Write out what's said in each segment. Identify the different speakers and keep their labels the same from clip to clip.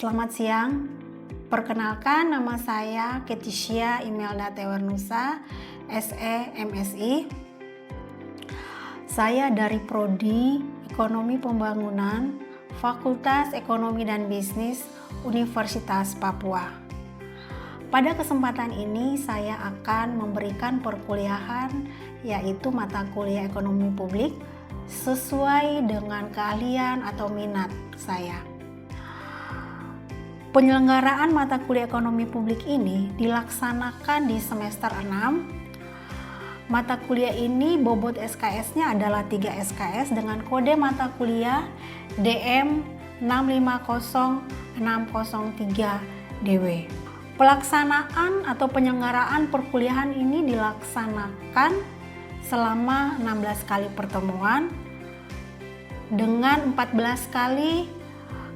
Speaker 1: Selamat siang, perkenalkan nama saya Ketisha Imelda Tewernusa, SE MSI. Saya dari Prodi Ekonomi Pembangunan, Fakultas Ekonomi dan Bisnis, Universitas Papua. Pada kesempatan ini saya akan memberikan perkuliahan yaitu mata kuliah Ekonomi Publik sesuai dengan keahlian atau minat saya. Penyelenggaraan mata kuliah Ekonomi Publik ini dilaksanakan di semester 6. Mata kuliah ini bobot SKS-nya adalah 3 SKS dengan kode mata kuliah DM 650603DW. Pelaksanaan atau penyelenggaraan perkuliahan ini dilaksanakan selama 16 kali pertemuan dengan 14 kali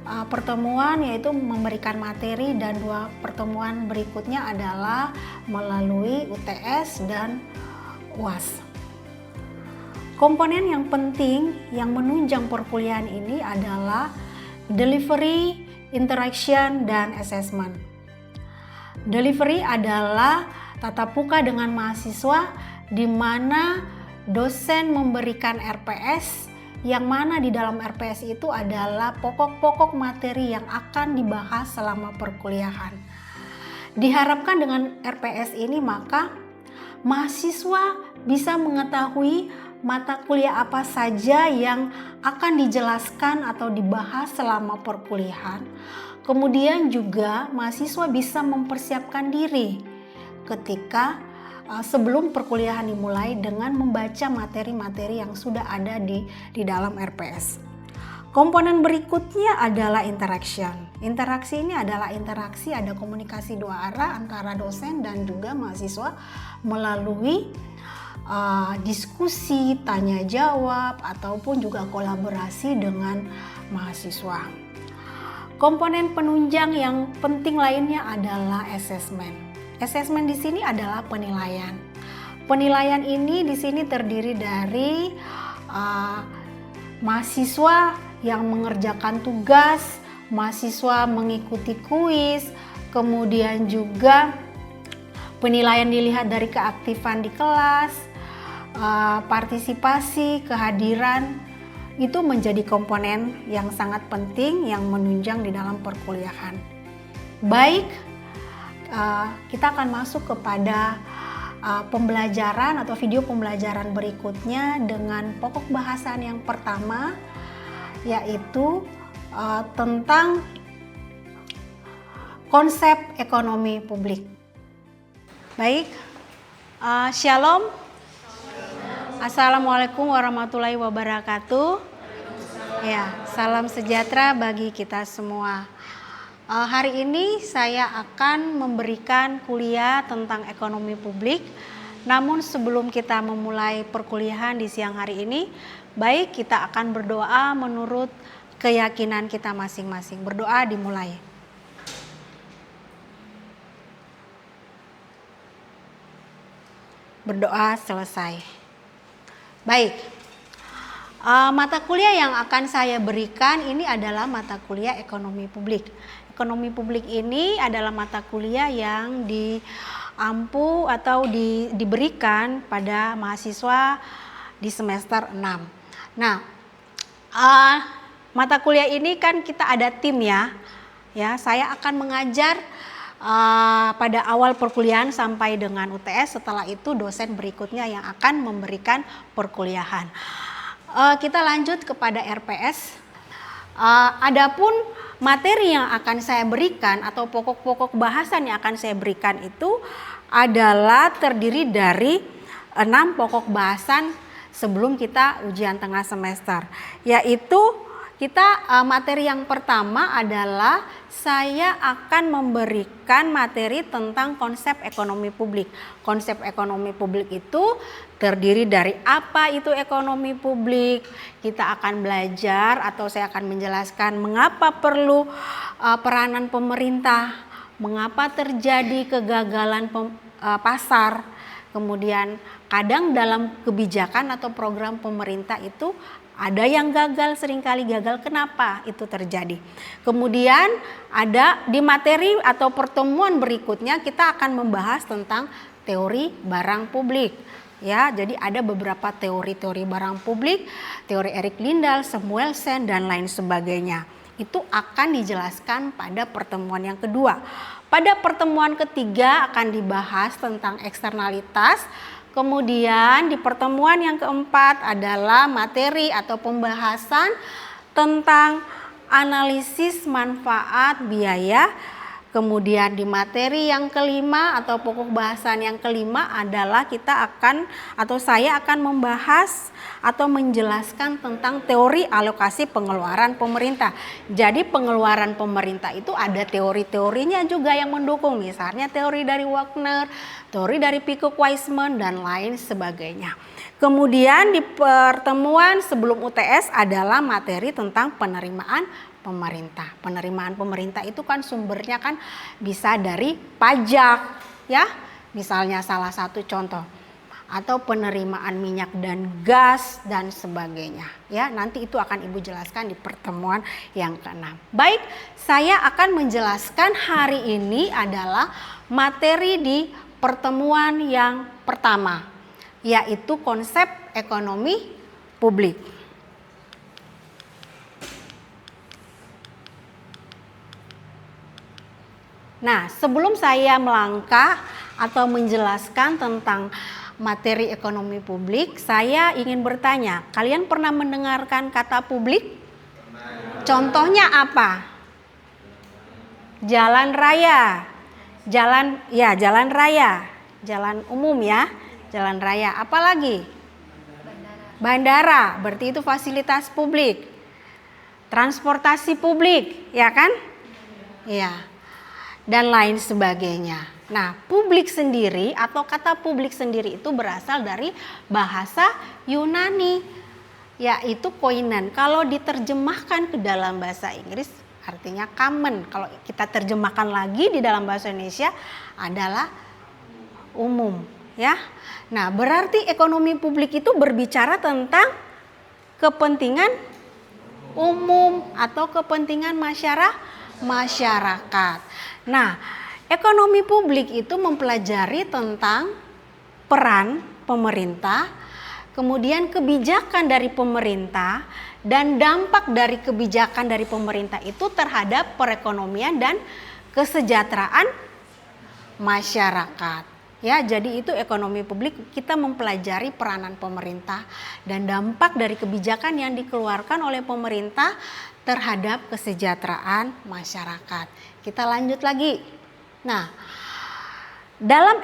Speaker 1: pertemuan yaitu memberikan materi, dan 2 pertemuan berikutnya adalah melalui UTS dan UAS. Komponen yang penting yang menunjang perkuliahan ini adalah delivery, interaction, dan assessment. Delivery adalah tatap muka dengan mahasiswa di mana dosen memberikan RPS, yang mana di dalam RPS itu adalah pokok-pokok materi yang akan dibahas selama perkuliahan. Diharapkan dengan RPS ini maka mahasiswa bisa mengetahui mata kuliah apa saja yang akan dijelaskan atau dibahas selama perkuliahan. Kemudian juga mahasiswa bisa mempersiapkan diri ketika sebelum perkuliahan dimulai dengan membaca materi-materi yang sudah ada di dalam RPS. Komponen berikutnya adalah interaction. Interaksi ini adalah interaksi, ada komunikasi 2 arah antara dosen dan juga mahasiswa melalui diskusi, tanya jawab, ataupun juga kolaborasi dengan mahasiswa. Komponen penunjang yang penting lainnya adalah assessment. Assessment di sini adalah penilaian. Penilaian ini di sini terdiri dari mahasiswa yang mengerjakan tugas, mahasiswa mengikuti kuis, kemudian juga penilaian dilihat dari keaktifan di kelas, partisipasi, kehadiran, itu menjadi komponen yang sangat penting yang menunjang di dalam perkuliahan. Baik, kita akan masuk kepada pembelajaran atau video pembelajaran berikutnya dengan pokok bahasan yang pertama, yaitu tentang konsep ekonomi publik. Baik, Shalom. Assalamualaikum warahmatullahi wabarakatuh. Ya, salam sejahtera bagi kita semua. Hari ini saya akan memberikan kuliah tentang ekonomi publik. Namun sebelum kita memulai perkuliahan di siang hari ini, baik kita akan berdoa menurut keyakinan kita masing-masing. Berdoa dimulai. Berdoa selesai. Baik, mata kuliah yang akan saya berikan ini adalah mata kuliah ekonomi publik. Ekonomi publik ini adalah mata kuliah yang diampu atau diberikan pada mahasiswa di semester 6. Nah, mata kuliah ini kan kita ada tim ya. Saya akan mengajar pada awal perkuliahan sampai dengan UTS. Setelah itu dosen berikutnya yang akan memberikan perkuliahan. Kita lanjut kepada RPS. Adapun materi yang akan saya berikan atau pokok-pokok bahasan yang akan saya berikan itu adalah terdiri dari 6 pokok bahasan sebelum kita ujian tengah semester, yaitu materi yang pertama adalah saya akan memberikan materi tentang konsep ekonomi publik. Konsep ekonomi publik itu terdiri dari apa itu ekonomi publik. Kita akan belajar atau saya akan menjelaskan mengapa perlu peranan pemerintah, mengapa terjadi kegagalan pasar. Kemudian kadang dalam kebijakan atau program pemerintah itu Ada yang gagal, seringkali gagal. Kenapa itu terjadi? Kemudian ada di materi atau pertemuan berikutnya kita akan membahas tentang teori barang publik. Ya, jadi ada beberapa teori-teori barang publik, teori Erik Lindahl, Samuelson dan lain sebagainya. Itu akan dijelaskan pada pertemuan yang kedua. Pada pertemuan ketiga akan dibahas tentang eksternalitas. Kemudian di pertemuan yang keempat adalah materi atau pembahasan tentang analisis manfaat biaya. Kemudian di materi yang kelima atau pokok bahasan yang kelima adalah saya akan membahas atau menjelaskan tentang teori alokasi pengeluaran pemerintah. Jadi pengeluaran pemerintah itu ada teori-teorinya juga yang mendukung, misalnya teori dari Wagner, teori dari Pico-Weisman dan lain sebagainya. Kemudian di pertemuan sebelum UTS adalah materi tentang penerimaan pemerintah. Penerimaan pemerintah itu kan sumbernya kan bisa dari pajak, ya. Misalnya salah satu contoh, atau penerimaan minyak dan gas dan sebagainya, ya. Nanti itu akan Ibu jelaskan di pertemuan yang ke-6. Baik, saya akan menjelaskan hari ini adalah materi di pertemuan yang pertama, yaitu konsep ekonomi publik. Nah, sebelum saya melangkah atau menjelaskan tentang materi ekonomi publik, saya ingin bertanya, kalian pernah mendengarkan kata publik? Contohnya apa? Jalan raya, jalan raya, jalan umum ya, jalan raya. Apalagi? Bandara, berarti itu fasilitas publik. Transportasi publik, ya kan? Iya. Dan lain sebagainya. Nah, publik sendiri atau kata publik sendiri itu berasal dari bahasa Yunani, yaitu koinon. Kalau diterjemahkan ke dalam bahasa Inggris artinya common. Kalau kita terjemahkan lagi di dalam bahasa Indonesia adalah umum, ya. Nah, berarti ekonomi publik itu berbicara tentang kepentingan umum atau kepentingan masyarakat. Nah, ekonomi publik itu mempelajari tentang peran pemerintah, kemudian kebijakan dari pemerintah, dan dampak dari kebijakan dari pemerintah itu terhadap perekonomian dan kesejahteraan masyarakat. Ya, jadi itu ekonomi publik, kita mempelajari peranan pemerintah dan dampak dari kebijakan yang dikeluarkan oleh pemerintah terhadap kesejahteraan masyarakat. Kita lanjut lagi. Nah, dalam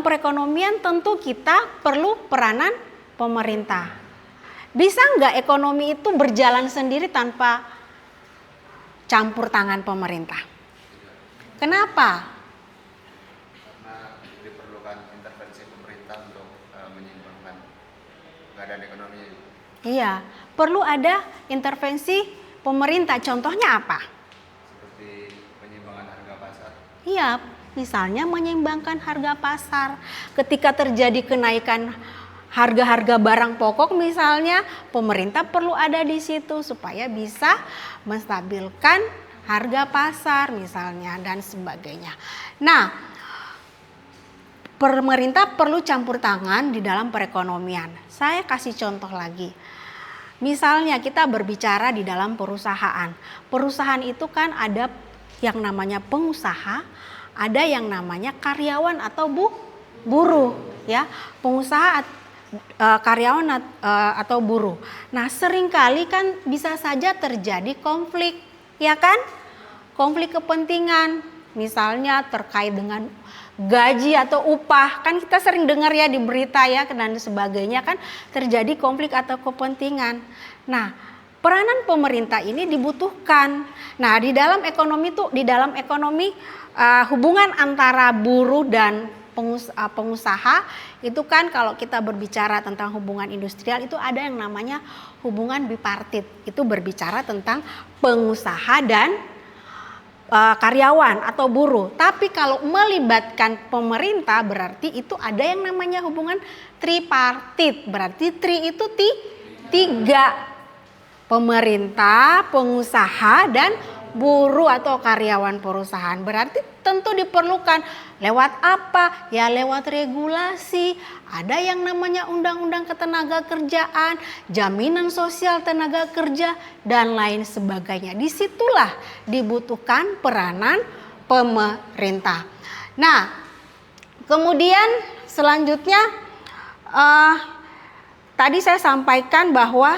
Speaker 1: perekonomian tentu kita perlu peranan pemerintah. Bisa nggak ekonomi itu berjalan sendiri tanpa campur tangan pemerintah? Kenapa?
Speaker 2: Karena diperlukan intervensi pemerintah untuk menyeimbangkan keadaan ekonomi.
Speaker 1: Iya, perlu ada intervensi pemerintah. Contohnya apa?
Speaker 2: Seperti penyimbangan harga pasar.
Speaker 1: Iya, misalnya menyeimbangkan harga pasar. Ketika terjadi kenaikan harga-harga barang pokok misalnya, pemerintah perlu ada di situ supaya bisa menstabilkan harga pasar misalnya dan sebagainya. Nah, pemerintah perlu campur tangan di dalam perekonomian. Saya kasih contoh lagi. Misalnya kita berbicara di dalam perusahaan. Perusahaan itu kan ada yang namanya pengusaha, ada yang namanya karyawan atau buruh, ya. Pengusaha, karyawan atau buruh. Nah, seringkali kan bisa saja terjadi konflik, ya kan? Konflik kepentingan, misalnya terkait dengan gaji atau upah, kan kita sering dengar ya di berita ya dan sebagainya, kan terjadi konflik atau kepentingan. Nah, peranan pemerintah ini dibutuhkan. Nah, di dalam ekonomi hubungan antara buruh dan pengusaha itu kan, kalau kita berbicara tentang hubungan industrial itu ada yang namanya hubungan bipartit. Itu berbicara tentang pengusaha dan karyawan atau buruh. Tapi kalau melibatkan pemerintah berarti itu ada yang namanya hubungan tripartit. Berarti tri itu Tiga: pemerintah, pengusaha, dan buruh atau karyawan perusahaan. Berarti tentu diperlukan lewat apa? Ya lewat regulasi. Ada yang namanya undang-undang ketenagakerjaan, jaminan sosial tenaga kerja, dan lain sebagainya. Disitulah dibutuhkan peranan pemerintah. Nah, kemudian selanjutnya tadi saya sampaikan bahwa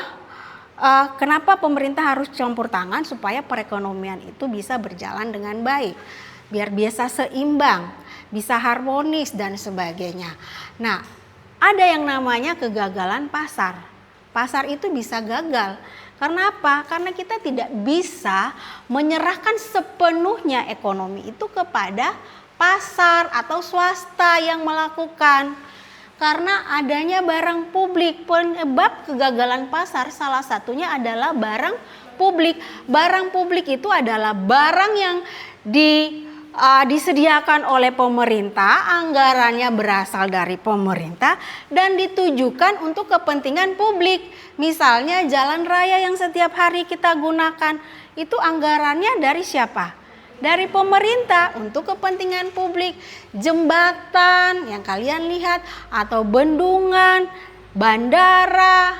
Speaker 1: kenapa pemerintah harus campur tangan supaya perekonomian itu bisa berjalan dengan baik, biar bisa seimbang, bisa harmonis dan sebagainya. Nah, ada yang namanya kegagalan pasar. Pasar itu bisa gagal. Karena apa? Karena kita tidak bisa menyerahkan sepenuhnya ekonomi itu kepada pasar atau swasta yang melakukan. Karena adanya barang publik, penyebab kegagalan pasar salah satunya adalah barang publik. Barang publik itu adalah barang yang disediakan oleh pemerintah, anggarannya berasal dari pemerintah dan ditujukan untuk kepentingan publik. Misalnya jalan raya yang setiap hari kita gunakan, itu anggarannya dari siapa? Dari pemerintah untuk kepentingan publik. Jembatan yang kalian lihat atau bendungan, bandara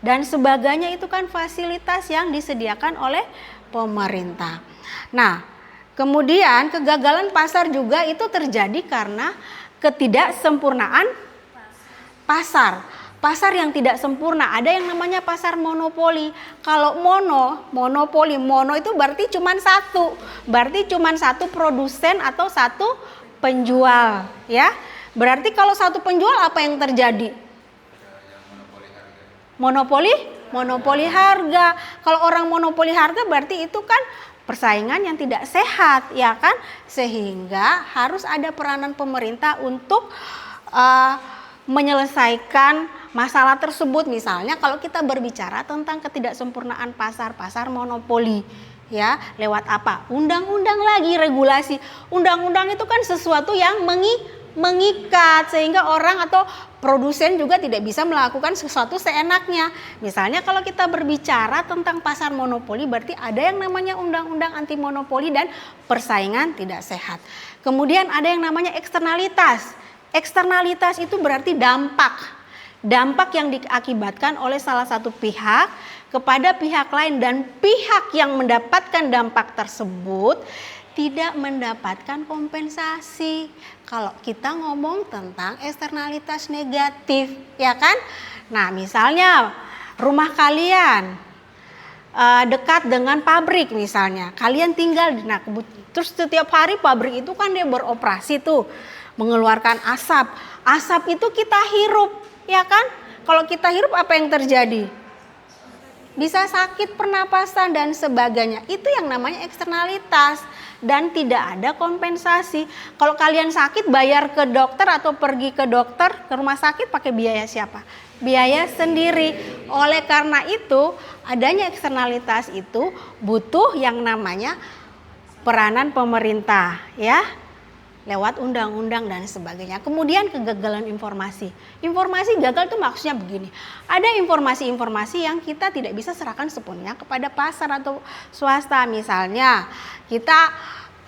Speaker 1: dan sebagainya itu kan fasilitas yang disediakan oleh pemerintah. Nah, kemudian kegagalan pasar juga itu terjadi karena ketidaksempurnaan pasar. Pasar yang tidak sempurna, ada yang namanya pasar monopoli. Kalau monopoli itu berarti cuma satu. Berarti cuma satu produsen atau satu penjual, ya. Berarti kalau satu penjual apa yang terjadi? Monopoli harga. Kalau orang monopoli harga berarti itu kan persaingan yang tidak sehat, ya kan? Sehingga harus ada peranan pemerintah untuk menyelesaikan masalah tersebut. Misalnya kalau kita berbicara tentang ketidaksempurnaan pasar monopoli, ya, lewat apa? Undang-undang lagi, regulasi. Undang-undang itu kan sesuatu yang mengikat sehingga orang atau produsen juga tidak bisa melakukan sesuatu seenaknya. Misalnya kalau kita berbicara tentang pasar monopoli berarti ada yang namanya undang-undang anti monopoli dan persaingan tidak sehat. Kemudian ada yang namanya eksternalitas. Eksternalitas itu berarti dampak yang diakibatkan oleh salah satu pihak kepada pihak lain dan pihak yang mendapatkan dampak tersebut tidak mendapatkan kompensasi. Kalau kita ngomong tentang eksternalitas negatif, ya kan? Nah, misalnya rumah kalian dekat dengan pabrik misalnya, kalian tinggal, nah terus setiap hari pabrik itu kan dia beroperasi tuh, mengeluarkan asap. Asap itu kita hirup, ya kan? Kalau kita hirup apa yang terjadi? Bisa sakit pernapasan dan sebagainya. Itu yang namanya eksternalitas dan tidak ada kompensasi. Kalau kalian sakit bayar ke dokter atau pergi ke dokter ke rumah sakit pakai biaya siapa? Biaya sendiri. Oleh karena itu adanya eksternalitas itu butuh yang namanya peranan pemerintah, ya. Lewat undang-undang dan sebagainya. Kemudian kegagalan informasi. Informasi gagal itu maksudnya begini. Ada informasi-informasi yang kita tidak bisa serahkan sepenuhnya kepada pasar atau swasta. Misalnya kita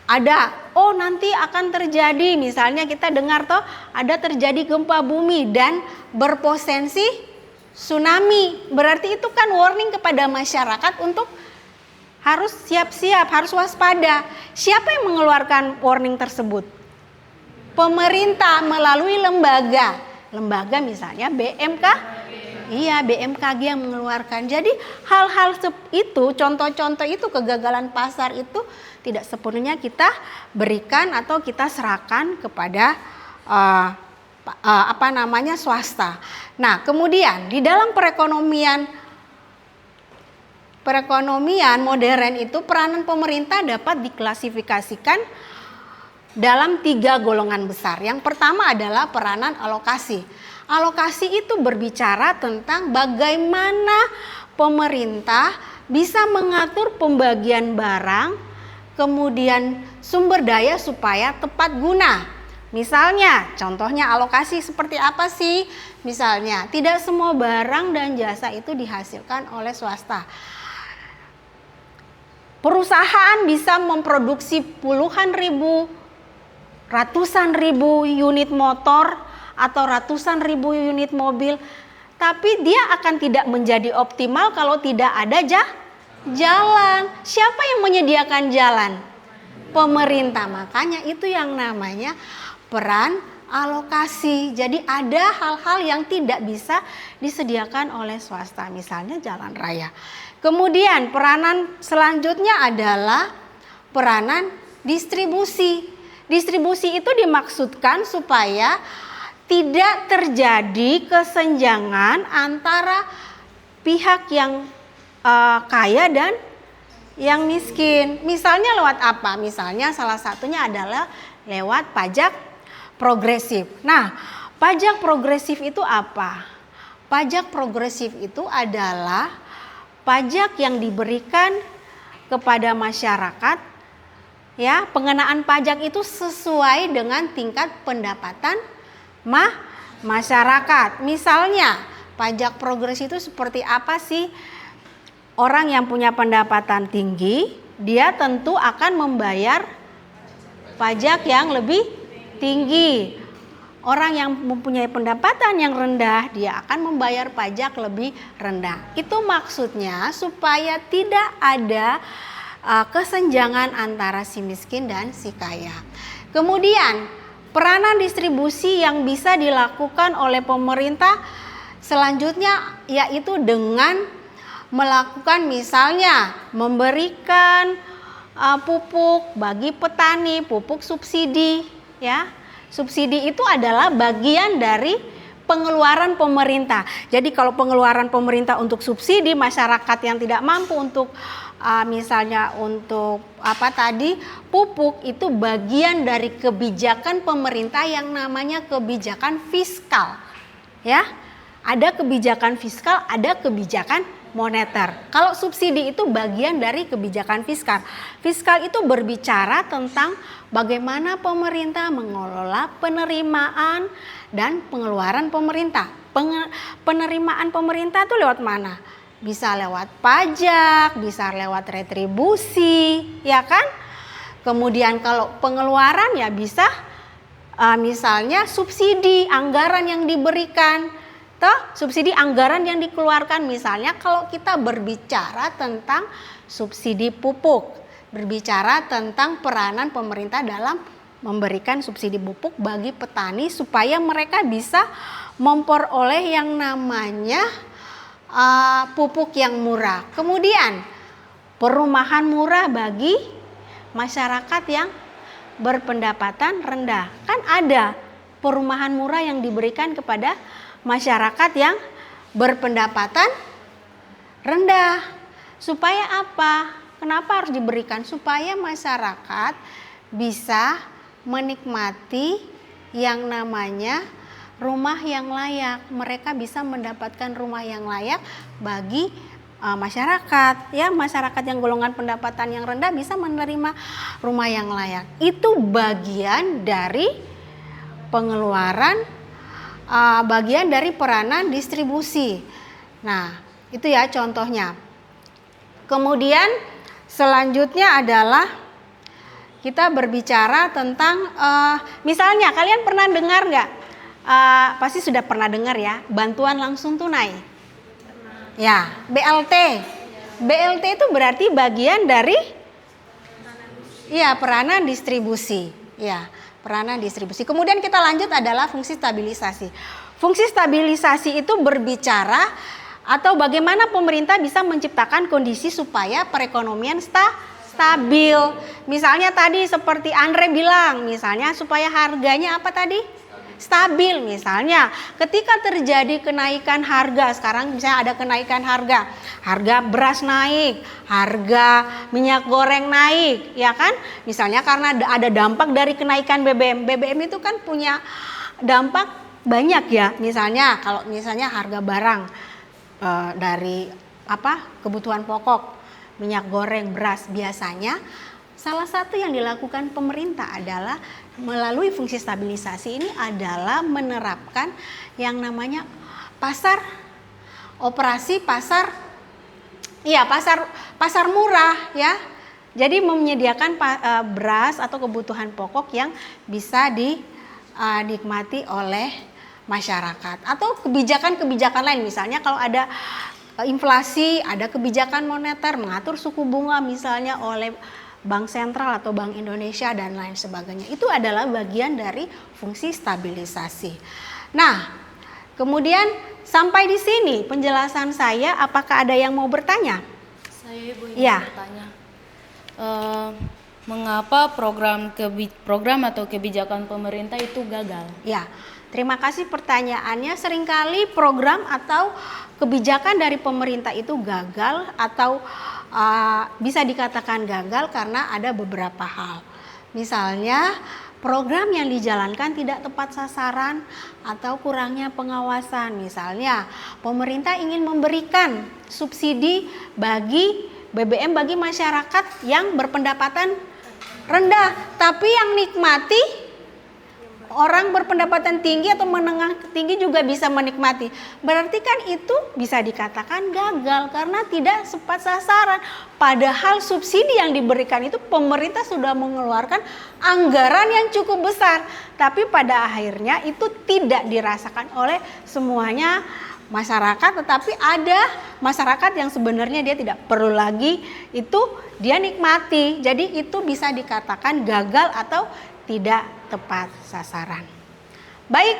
Speaker 1: ada, nanti akan terjadi, misalnya kita dengar toh ada terjadi gempa bumi dan berpotensi tsunami. Berarti itu kan warning kepada masyarakat untuk harus siap-siap, harus waspada. Siapa yang mengeluarkan warning tersebut? Pemerintah melalui lembaga misalnya BMK, iya BMKG yang mengeluarkan. Jadi hal-hal itu, contoh-contoh itu kegagalan pasar itu tidak sepenuhnya kita berikan atau kita serahkan kepada swasta. Nah, kemudian di dalam perekonomian modern itu peranan pemerintah dapat diklasifikasikan dalam 3 golongan besar. Yang pertama adalah peranan alokasi. Alokasi itu berbicara tentang bagaimana pemerintah bisa mengatur pembagian barang, kemudian sumber daya supaya tepat guna. Misalnya, contohnya alokasi seperti apa sih? Misalnya, tidak semua barang dan jasa itu dihasilkan oleh swasta. Perusahaan bisa memproduksi puluhan ribu, ratusan ribu unit motor atau ratusan ribu unit mobil, tapi dia akan tidak menjadi optimal kalau tidak ada jalan. Siapa yang menyediakan jalan? Pemerintah. Makanya itu yang namanya peran alokasi. Jadi ada hal-hal yang tidak bisa disediakan oleh swasta, misalnya jalan raya. Kemudian peranan selanjutnya adalah peranan distribusi. Distribusi itu dimaksudkan supaya tidak terjadi kesenjangan antara pihak yang kaya dan yang miskin. Misalnya lewat apa? Misalnya salah satunya adalah lewat pajak progresif. Nah, pajak progresif itu apa? Pajak progresif itu adalah pajak yang diberikan kepada masyarakat, ya, pengenaan pajak itu sesuai dengan tingkat pendapatan masyarakat. Misalnya, pajak progresif itu seperti apa sih? Orang yang punya pendapatan tinggi, dia tentu akan membayar pajak yang lebih tinggi. Orang yang mempunyai pendapatan yang rendah, dia akan membayar pajak lebih rendah. Itu maksudnya supaya tidak ada kesenjangan antara si miskin dan si kaya. Kemudian peranan distribusi yang bisa dilakukan oleh pemerintah selanjutnya yaitu dengan melakukan misalnya memberikan pupuk bagi petani, pupuk subsidi, ya. Subsidi itu adalah bagian dari pengeluaran pemerintah. Jadi kalau pengeluaran pemerintah untuk subsidi masyarakat yang tidak mampu untuk misalnya untuk pupuk, itu bagian dari kebijakan pemerintah yang namanya kebijakan fiskal. Ya. Ada kebijakan fiskal, ada kebijakan moneter. Kalau subsidi itu bagian dari kebijakan fiskal. Fiskal itu berbicara tentang bagaimana pemerintah mengelola penerimaan dan pengeluaran pemerintah. Penerimaan pemerintah itu lewat mana? Bisa lewat pajak, bisa lewat retribusi, ya kan? Kemudian kalau pengeluaran ya bisa misalnya subsidi anggaran yang diberikan. Subsidi anggaran yang dikeluarkan, misalnya kalau kita berbicara tentang subsidi pupuk, berbicara tentang peranan pemerintah dalam memberikan subsidi pupuk bagi petani supaya mereka bisa memperoleh yang namanya pupuk yang murah. Kemudian perumahan murah bagi masyarakat yang berpendapatan rendah. Kan ada perumahan murah yang diberikan kepada masyarakat yang berpendapatan rendah. Supaya apa? Kenapa harus diberikan? Supaya masyarakat bisa menikmati yang namanya rumah yang layak. Mereka bisa mendapatkan rumah yang layak bagi masyarakat. Ya, masyarakat yang golongan pendapatan yang rendah bisa menerima rumah yang layak. Itu bagian dari pengeluaran, bagian dari peranan distribusi. Nah, itu ya contohnya. Kemudian selanjutnya adalah kita berbicara tentang misalnya kalian pernah dengar nggak? Pasti sudah pernah dengar ya, bantuan langsung tunai. Ya, BLT. BLT itu berarti bagian dari peranan distribusi. Ya. Peranan distribusi. Kemudian kita lanjut adalah fungsi stabilisasi. Fungsi stabilisasi itu berbicara atau bagaimana pemerintah bisa menciptakan kondisi supaya perekonomian stabil. Misalnya tadi seperti Andre bilang, misalnya supaya harganya apa tadi? Stabil. Misalnya ketika terjadi kenaikan harga, sekarang misalnya ada kenaikan harga beras naik, harga minyak goreng naik, ya kan? Misalnya karena ada dampak dari kenaikan BBM. BBM itu kan punya dampak banyak ya. Misalnya kalau misalnya harga barang dari kebutuhan pokok, minyak goreng, beras biasanya Salah satu yang dilakukan pemerintah adalah melalui fungsi stabilisasi ini adalah menerapkan yang namanya operasi pasar murah ya. Jadi menyediakan beras atau kebutuhan pokok yang bisa dinikmati oleh masyarakat, atau kebijakan-kebijakan lain, misalnya kalau ada inflasi, ada kebijakan moneter mengatur suku bunga misalnya oleh Bank Sentral atau Bank Indonesia dan lain sebagainya. Itu adalah bagian dari fungsi stabilisasi. Nah, kemudian sampai di sini penjelasan saya. Apakah ada yang mau bertanya?
Speaker 3: Saya Ibu ingin
Speaker 1: Ya.
Speaker 3: bertanya, mengapa program atau kebijakan pemerintah itu gagal?
Speaker 1: Ya, terima kasih pertanyaannya. Seringkali program atau kebijakan dari pemerintah itu gagal atau bisa dikatakan gagal karena ada beberapa hal. Misalnya program yang dijalankan tidak tepat sasaran atau kurangnya pengawasan. Misalnya pemerintah ingin memberikan subsidi bagi BBM bagi masyarakat yang berpendapatan rendah, tapi yang nikmati orang berpendapatan tinggi atau menengah tinggi juga bisa menikmati. Berarti kan itu bisa dikatakan gagal karena tidak tepat sasaran. Padahal subsidi yang diberikan itu pemerintah sudah mengeluarkan anggaran yang cukup besar. Tapi pada akhirnya itu tidak dirasakan oleh semuanya masyarakat, tetapi ada masyarakat yang sebenarnya dia tidak perlu lagi itu dia nikmati. Jadi itu bisa dikatakan gagal atau tidak tepat sasaran. Baik,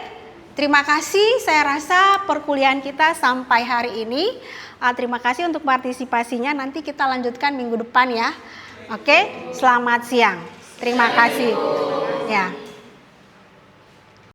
Speaker 1: terima kasih. Saya rasa perkuliahan kita sampai hari ini. Terima kasih untuk partisipasinya. Nanti kita lanjutkan minggu depan ya. Oke, selamat siang. Terima kasih. Ya.